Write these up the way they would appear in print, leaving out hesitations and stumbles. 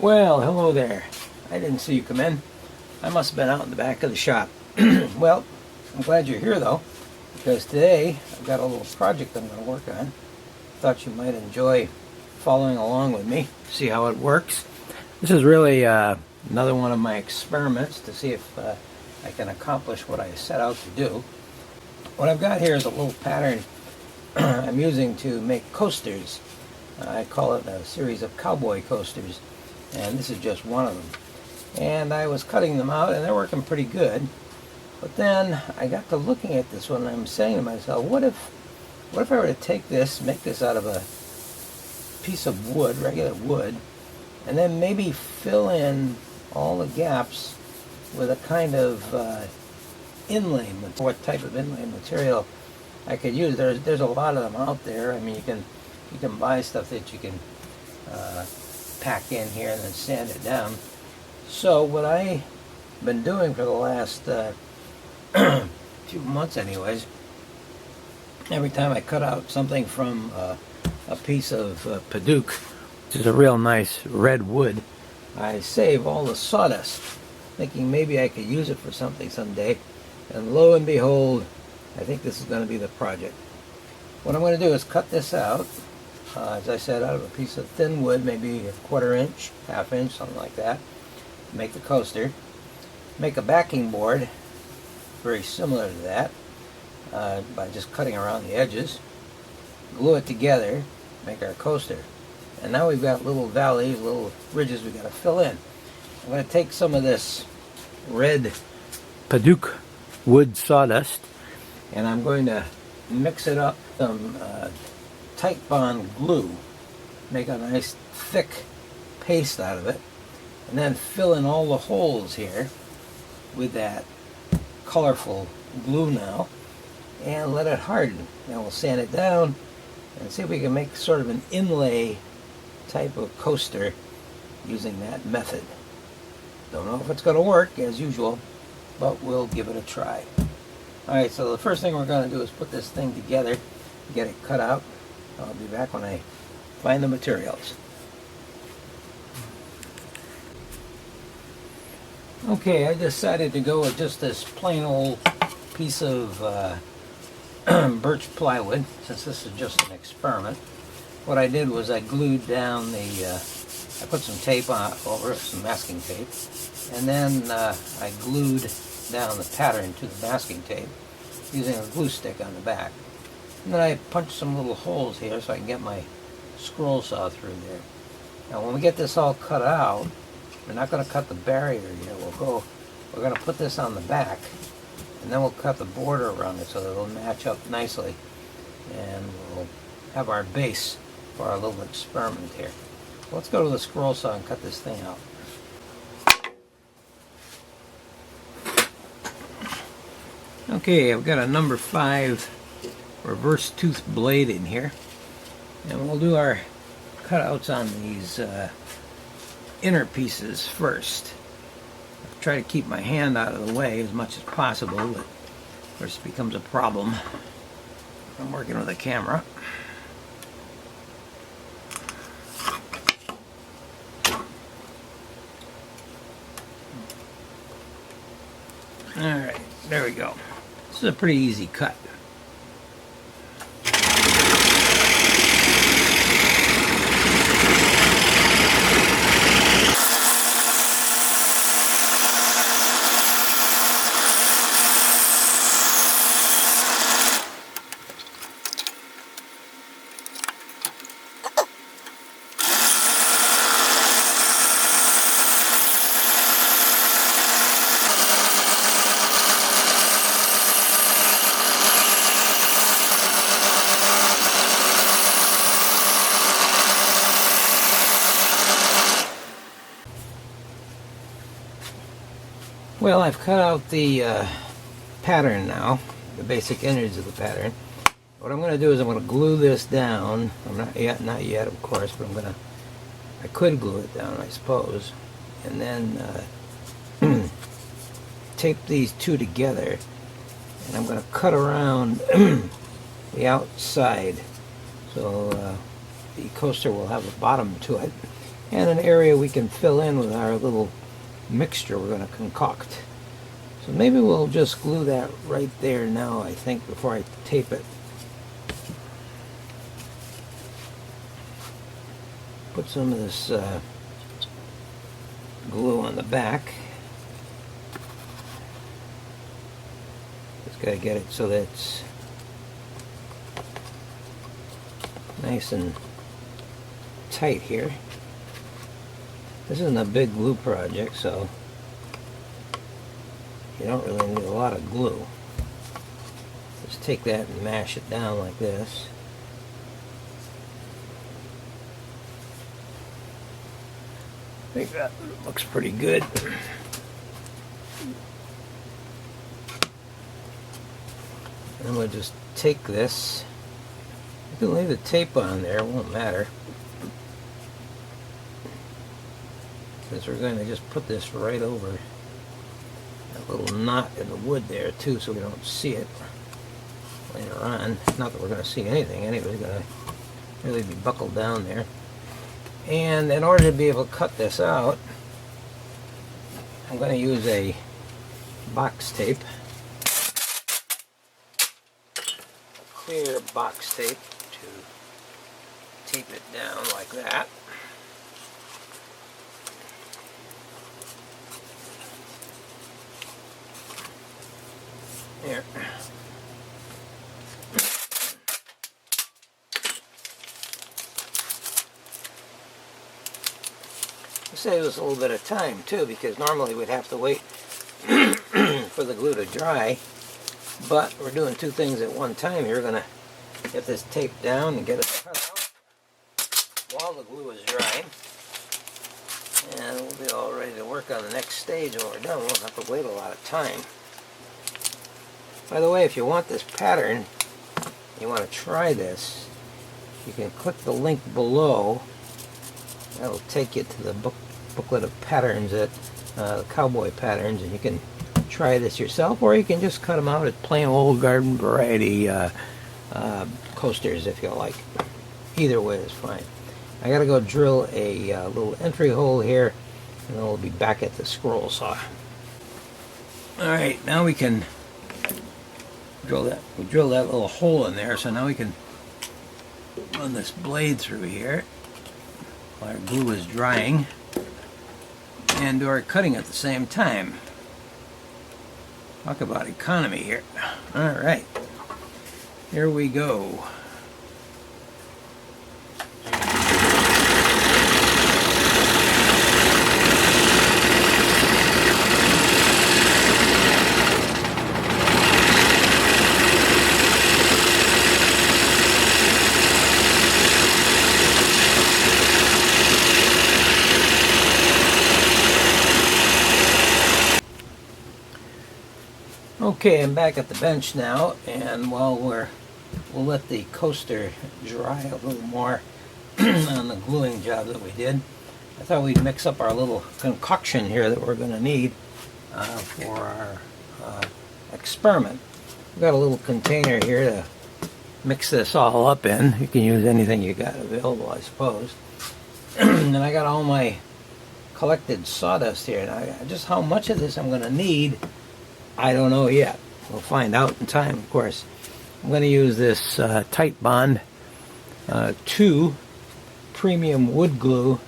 Well, hello there. I didn't see you come in. I must have been out in the back of the shop. Well, I'm glad you're here though, because today I've got a little project I'm going to work on. Thought you might enjoy following along with me, see how it works. This is really another one of my experiments to see if I can accomplish what I set out to do. What I've got here is a little pattern I'm using to make coasters. I call it a series of Cowboy Coasters, and this is just one of them. And I was cutting them out, and they're working pretty good. But then I got to looking at this one, and I'm saying to myself, what if I were to take this, make this out of a piece of wood, regular wood, and then maybe fill in all the gaps with a kind of inlay material. What type of inlay material I could use? There's a lot of them out there. I mean, you can buy stuff that you can pack in here and then sand it down. So what I've been doing for the last few months anyways, every time I cut out something from a piece of Paduke, which is a real nice red wood, I save all the sawdust, thinking maybe I could use it for something someday. And lo and behold, I think this is going to be the project. What I'm going to do is cut this out, as I said, out of a piece of thin wood, maybe a 1/4 inch, 1/2 inch, something like that. Make the coaster. Make a backing board, very similar to that, by just cutting around the edges. Glue it together, make our coaster. And now we've got little valleys, little ridges we've got to fill in. I'm going to take some of this red Paduke wood sawdust, and I'm going to mix it up with some tight bond glue, make a nice thick paste out of it, and then fill in all the holes here with that colorful glue now, and let it harden. Now we'll sand it down and see if we can make sort of an inlay type of coaster using that method. Don't know if it's going to work as usual, but we'll give it a try. Alright, so the first thing we're going to do is put this thing together, get it cut out. I'll be back when I find the materials. Okay, I decided to go with just this plain old piece of birch plywood, since this is just an experiment. What I did was I glued down I put some tape on over it, some masking tape, and then I glued down the pattern to the masking tape using a glue stick on the back. And then I punched some little holes here so I can get my scroll saw through there. Now when we get this all cut out, we're not going to cut the barrier yet. We're going to put this on the back, and then we'll cut the border around it so that it'll match up nicely, and we'll have our base for our little experiment here. Let's go to the scroll saw and cut this thing out. Okay, I've got a number 5 reverse tooth blade in here, and we'll do our cutouts on these inner pieces first. I'll try to keep my hand out of the way as much as possible, but of course it becomes a problem. I'm working with a camera. Alright, there we go. This is a pretty easy cut. Well, I've cut out the pattern now, the basic innards of the pattern. What I'm going to do is I'm going to glue this down. I'm not yet, of course, but I could glue it down, I suppose, and then tape these two together, and I'm going to cut around the outside, so the coaster will have a bottom to it, and an area we can fill in with our little mixture we're going to concoct. So maybe we'll just glue that right there now, I think, before I tape it. Put some of this glue on the back. Just got to get it so that it's nice and tight here. This isn't a big glue project, so you don't really need a lot of glue. Just take that and mash it down like this. I think that looks pretty good. And we'll just take this. You can leave the tape on there, it won't matter. Because we're going to just put this right over that little knot in the wood there too, so we don't see it later on. Not that we're going to see anything anyway, it's going to really be buckled down there. And in order to be able to cut this out, I'm going to use a box tape, a clear box tape, to tape it down like that. There. Save us a little bit of time too, because normally we'd have to wait for the glue to dry, but we're doing two things at one time here. We're going to get this tape down and get it cut out while the glue is drying, and we'll be all ready to work on the next stage when we're done. We won't have to wait a lot of time. By the way, if you want this pattern, you want to try this, you can click the link below. That'll take you to the booklet of patterns, at Cowboy Patterns, and you can try this yourself, or you can just cut them out at plain old garden variety coasters if you like. Either way is fine. I gotta go drill a little entry hole here, and then we'll be back at the scroll saw. Alright, now we can drill that. We drill that little hole in there, so now we can run this blade through here while our glue is drying and do our cutting at the same time. Talk about economy here. Alright, here we go. Okay, I'm back at the bench now, and while we'll let the coaster dry a little more on the gluing job that we did, I thought we'd mix up our little concoction here that we're going to need for our experiment. We've got a little container here to mix this all up in. You can use anything you got available, I suppose. And I got all my collected sawdust here. Now, just how much of this I'm going to need, I don't know yet. We'll find out in time, of course. I'm going to use this Tight Bond 2 premium wood glue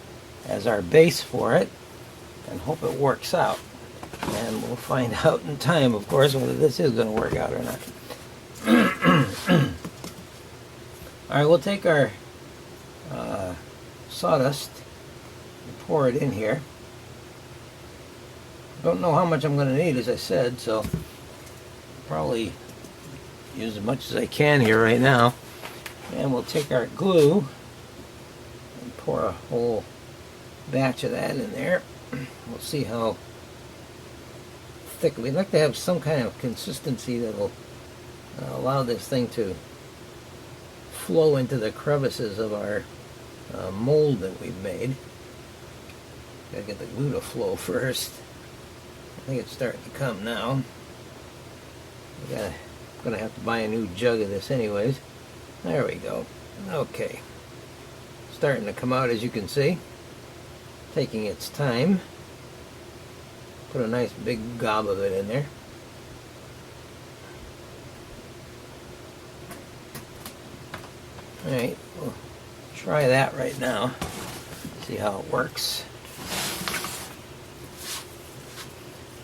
as our base for it, and hope it works out. And we'll find out in time, of course, whether this is going to work out or not. Alright, we'll take our sawdust and pour it in here. Don't know how much I'm going to need, as I said, so probably use as much as I can here right now. And we'll take our glue and pour a whole batch of that in there. We'll see how thick. We'd like to have some kind of consistency that will allow this thing to flow into the crevices of our mold that we've made. Gotta get the glue to flow first. I think it's starting to come now. I'm gonna have to buy a new jug of this anyways. There we go. Okay. Starting to come out, as you can see. taking its time. Put a nice big gob of it in there. Alright, we'll try that right now. See how it works.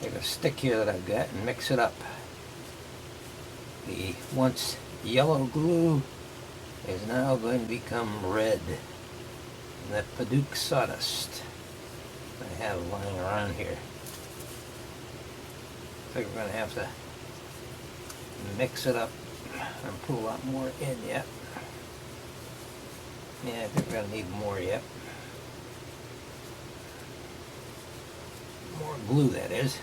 Take a stick here that I've got and mix it up. The once yellow glue is now going to become red. And that Paduke sawdust I have lying around here. I think we're going to have to mix it up and put a lot more in yet. Yeah, I think we're going to need more yet. More glue, that is.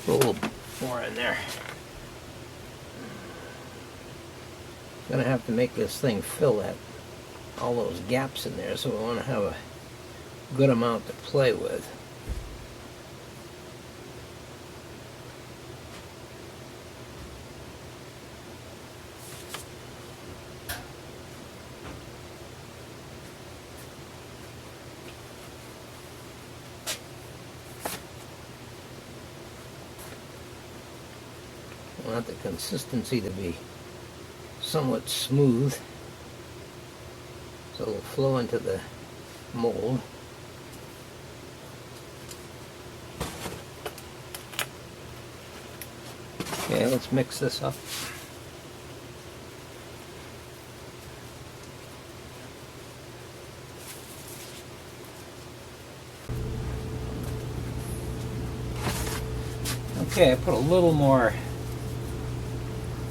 Put a little more in there. Gonna have to make this thing fill all those gaps in there, so we want to have a good amount to play with. I want the consistency to be somewhat smooth so it'll flow into the mold. Okay, let's mix this up. Okay, I put a little more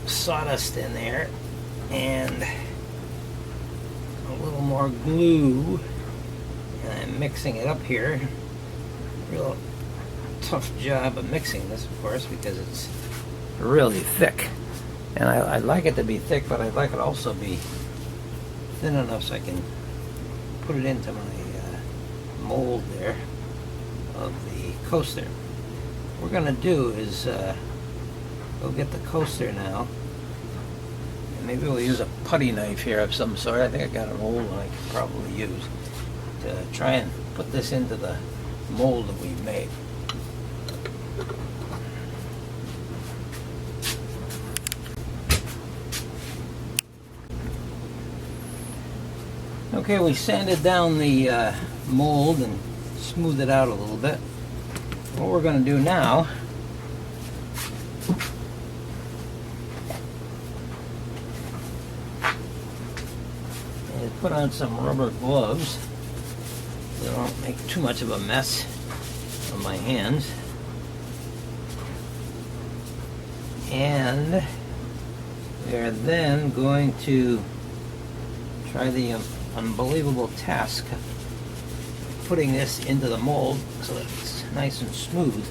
sawdust in there and a little more glue, and I'm mixing it up here. Real tough job of mixing this, of course, because it's really thick, and I'd like it to be thick, but I'd like it also be thin enough so I can put it into my mold there of the coaster. What we're going to do is go get the coaster now. Maybe we'll use a putty knife here of some sort. I think I got an old one I could probably use to try and put this into the mold that we've made. Okay, we sanded down the mold and smoothed it out a little bit. What we're going to do now put on some rubber gloves so they don't make too much of a mess on my hands. And we're then going to try the unbelievable task of putting this into the mold so that it's nice and smooth,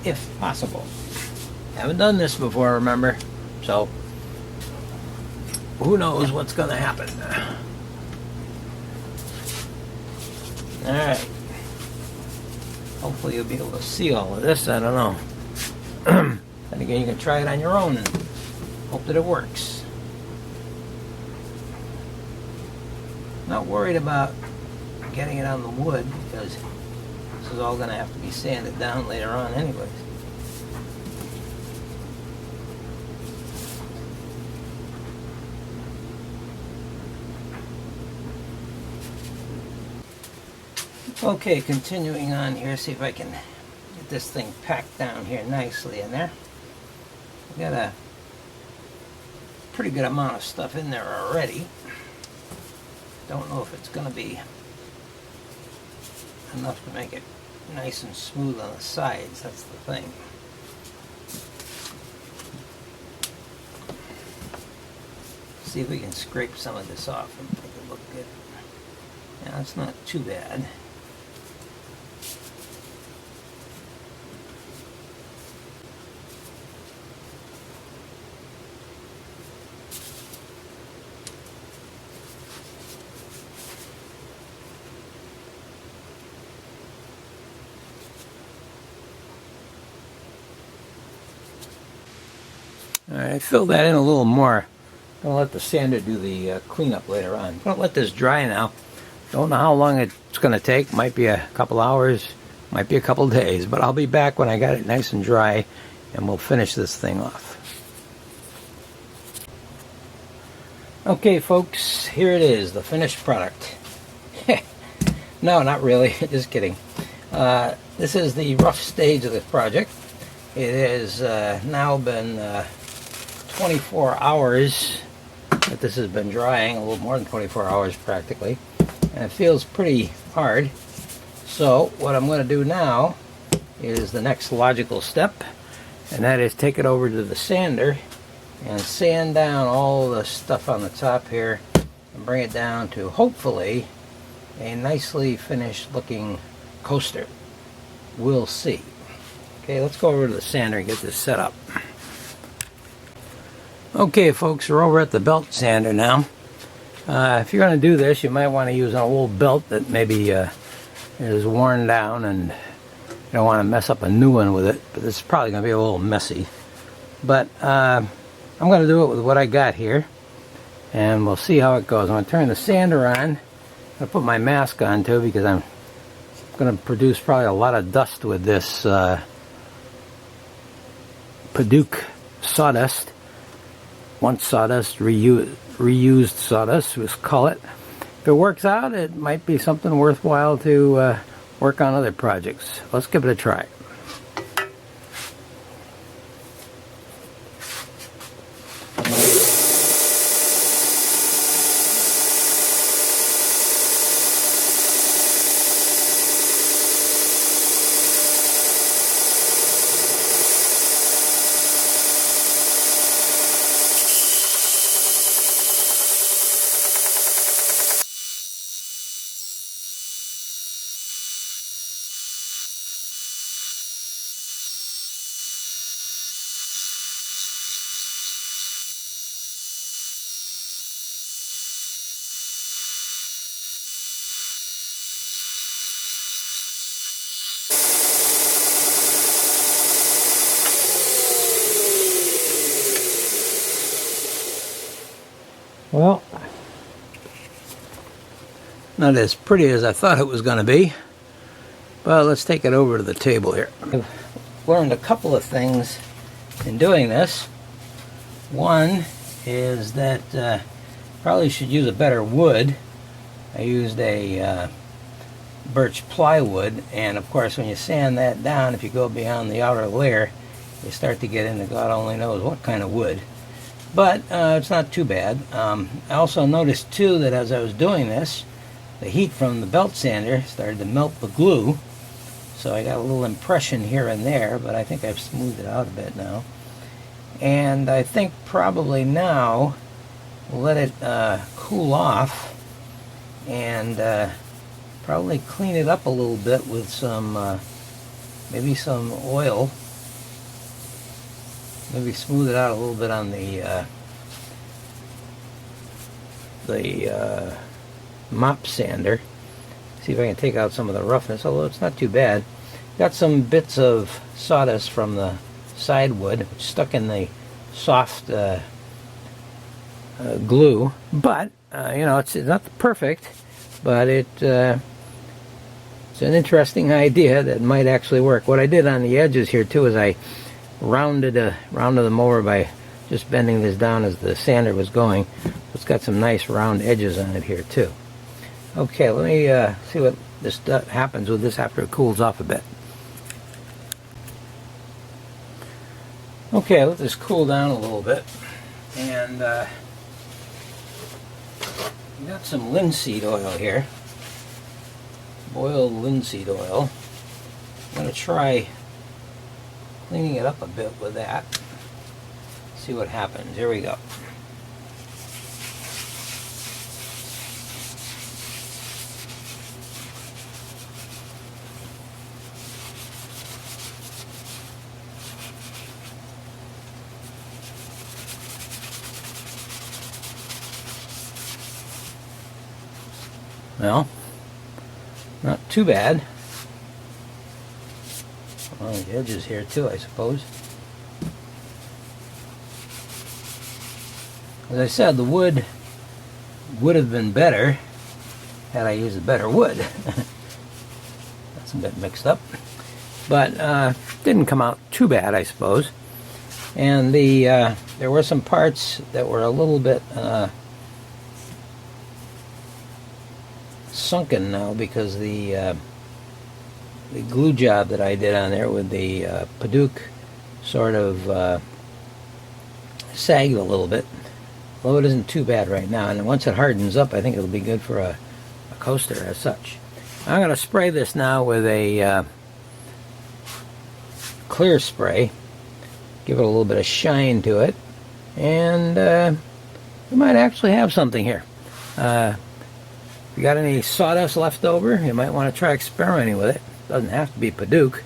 if possible. Haven't done this before, remember? So who knows what's going to happen. Alright. Hopefully you'll be able to see all of this. I don't know. And again, you can try it on your own and hope that it works. Not worried about getting it on the wood because this is all going to have to be sanded down later on anyways. Okay, continuing on here, see if I can get this thing packed down here nicely in there. I've got a pretty good amount of stuff in there already. Don't know if it's going to be enough to make it nice and smooth on the sides, that's the thing. See if we can scrape some of this off and make it look good. Yeah, that's not too bad. Alright, fill that in a little more. I'm going to let the sander do the cleanup later on. I'll let this dry now. Don't know how long it's going to take. Might be a couple hours, might be a couple days, but I'll be back when I got it nice and dry, and we'll finish this thing off. Okay, folks, here it is, the finished product. No, not really, just kidding. This is the rough stage of the project. It has now been 24 hours that this has been drying, a little more than 24 hours practically, and it feels pretty hard. So what I'm going to do now is the next logical step, and that is take it over to the sander and sand down all the stuff on the top here and bring it down to hopefully a nicely finished looking coaster. We'll see. Okay, let's go over to the sander and get this set up. Okay, folks, we're over at the belt sander now. If you're going to do this, you might want to use an old belt that maybe is worn down, and you don't want to mess up a new one with it, but this is probably going to be a little messy. But I'm going to do it with what I got here, and we'll see how it goes. I'm going to turn the sander on. I'm going to put my mask on too, because I'm going to produce probably a lot of dust with this Paduke sawdust. Once sawdust, reused sawdust, let's call it. If it works out, it might be something worthwhile to work on other projects. Let's give it a try. Well, not as pretty as I thought it was going to be, but let's take it over to the table here. I've learned a couple of things in doing this. One is that probably should use a better wood. I used a birch plywood, and of course when you sand that down, if you go beyond the outer layer, you start to get into God only knows what kind of wood. But it's not too bad. I also noticed too that as I was doing this, the heat from the belt sander started to melt the glue, so I got a little impression here and there, but I think I've smoothed it out a bit now. And I think probably now we'll let it cool off and probably clean it up a little bit with some maybe some oil. Maybe smooth it out a little bit on the mop sander. See if I can take out some of the roughness, although it's not too bad. Got some bits of sawdust from the side wood, which stuck in the soft glue. But, you know, it's not perfect, but it's an interesting idea that might actually work. What I did on the edges here, too, is I rounded them over by just bending this down as the sander was going. It's got some nice round edges on it here too. Okay, let me see what this happens with this after it cools off a bit. Okay, let this cool down a little bit, and got some linseed oil here, boiled linseed oil. I'm going to try cleaning it up a bit with that. See what happens. Here we go. Well, not too bad. Along the edges here too, I suppose. As I said, the wood would have been better, had I used a better wood. That's a bit mixed up. But didn't come out too bad, I suppose. And there were some parts that were a little bit sunken now because the glue job that I did on there with the Paduk sort of sagged a little bit. Although it isn't too bad right now, and once it hardens up, I think it'll be good for a coaster as such. I'm going to spray this now with a clear spray, give it a little bit of shine to it, and we might actually have something here. If you got any sawdust left over, you might want to try experimenting with it. Doesn't have to be Paduk,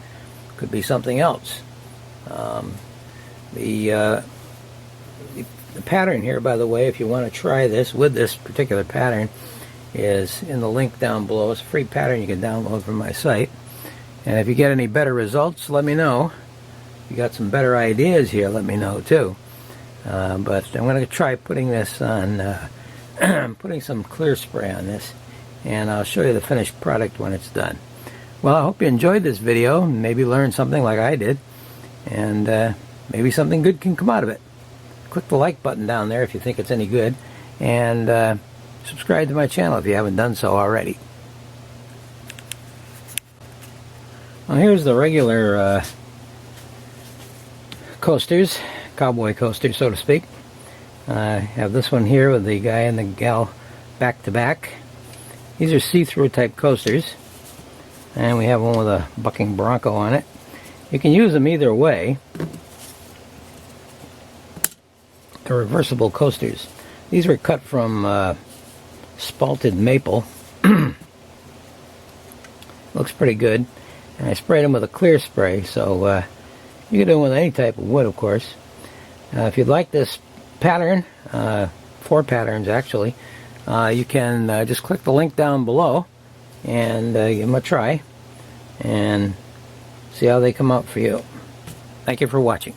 could be something else. The pattern here, by the way, if you want to try this with this particular pattern, is in the link down below. It's a free pattern you can download from my site. And if you get any better results, let me know. If you got some better ideas here, let me know too. But I'm going to try putting this on, putting some clear spray on this, and I'll show you the finished product when it's done. Well, I hope you enjoyed this video, and maybe learned something like I did, and maybe something good can come out of it. Click the like button down there if you think it's any good, and subscribe to my channel if you haven't done so already. Well, here's the regular coasters, Cowboy Coasters, so to speak. I have this one here with the guy and the gal back to back. These are see-through type coasters, and we have one with a bucking bronco on it. You can use them either way. The reversible coasters. These were cut from spalted maple. Looks pretty good. And I sprayed them with a clear spray, so you can do it with any type of wood, of course. If you'd like this pattern, 4 patterns actually, you can just click the link down below and give them a try and see how they come out for you. Thank you for watching.